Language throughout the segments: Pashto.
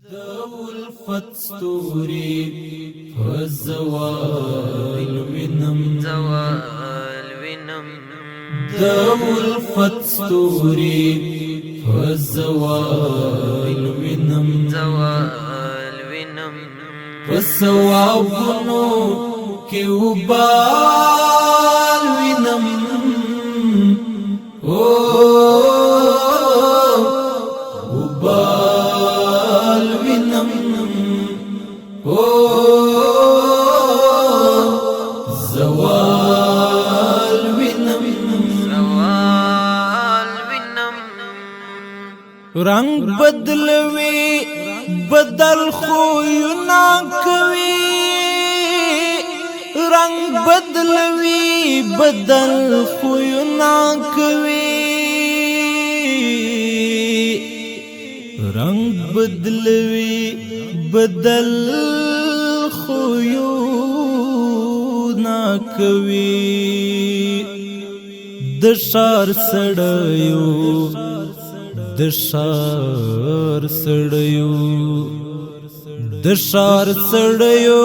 د الفت ستوري فزوال وینم د الفت ستوري فزوال وینم فسوابونو کې وبال وینم وبال وینم زوال وینم رنگ بدلوي بدل خوینا کوي رنگ بدلوي بدل خوینا کوي رنگ بدلوي بدل خوینا کوي د شار سړیو د شار سړیو د شار سړیو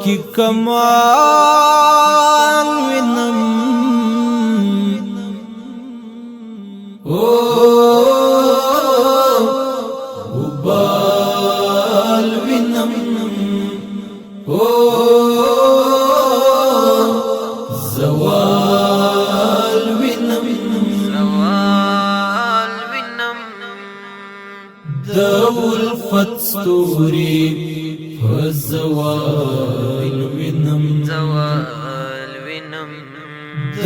کی کمال وینم وبال وینم زوال وینم د الفت ستوري فزوال وینم د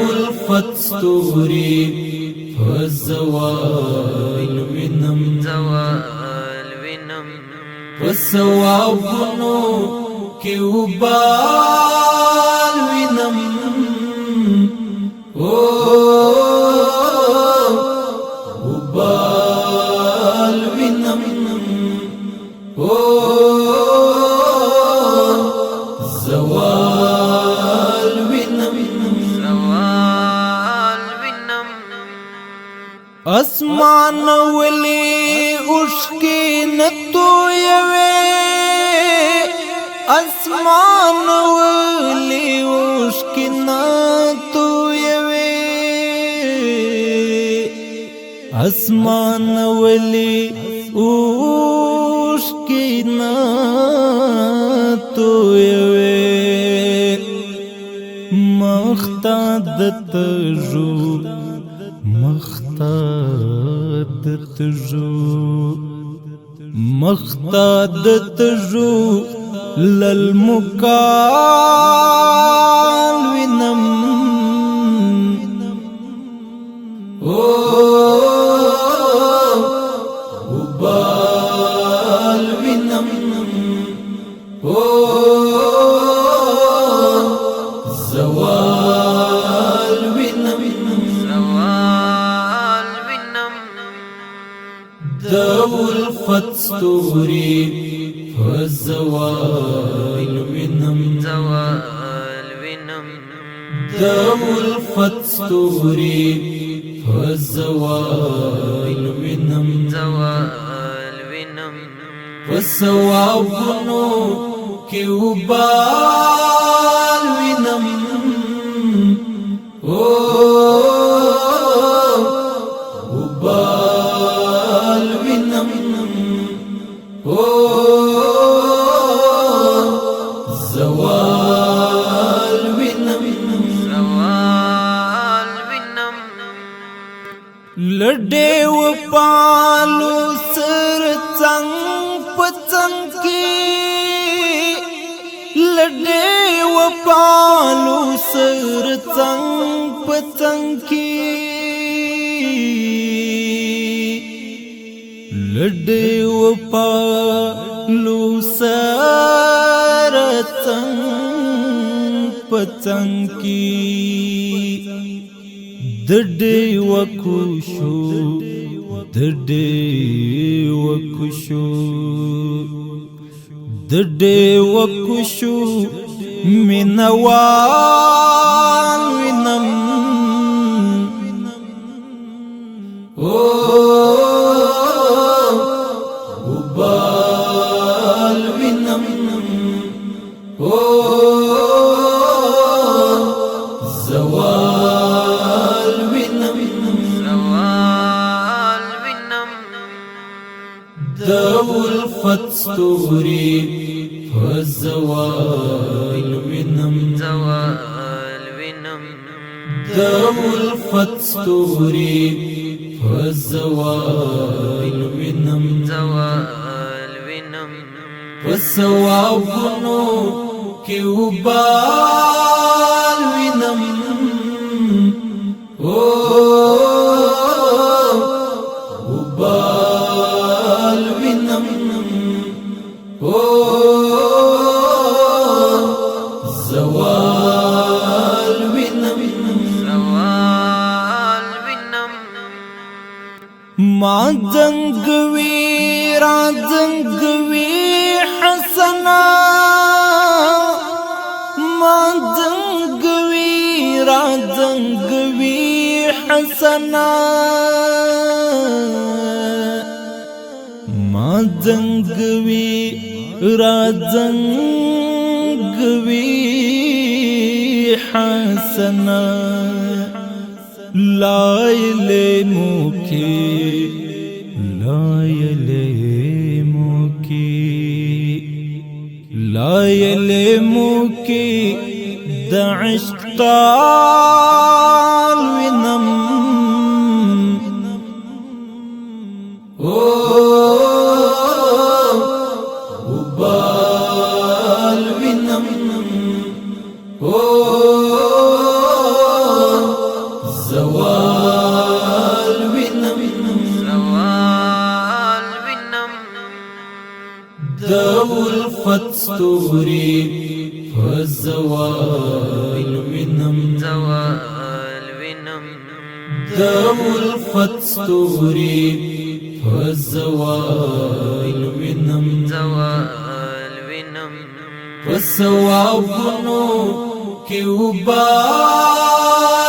الفت ستوري فزوال وینم فسوابونو کې وبال وینم وبال وینم زوال وینم اسمان ولی اوشکی نتویوی اسمان ولی اوشکی نتویوی اسمان ولی اوشکی نتویوی مختاد تجو مختاد تجو للمکال وینم وبال وینم زوال وینم د الفت ستوري فزوال وینم د الفت ستوري فزوال وینم فسوابونو کې وبال وینم وبال وینم زوال وینم لډې و پالو سر څنګ پڅنګ کی لډې و پالو سر څنګ پڅنګ کی لډې و پالو سر څنګ پڅنګ کی دډې وکوشو دډې وکوشو دډې وکوشو مینوال وینم وبال وینم او زوال وینم د الفت ستوري فزوال وینم د الفت ستوري فزوال وینم فسوابونو کی وبال وینم او وبال وینم او زوال وینم ما زنگوی را زنگوی حسنا ما زنگوی را زنگوی حسنا ما زنگوی را زنگوی حسنا لایل موکی لایل موکی د عشق طال وینم او وبال وینم او زوال وینم د الفت ستوري فزوال وینم د الفت ستوري فزوال وینم فسوابونو کی وبال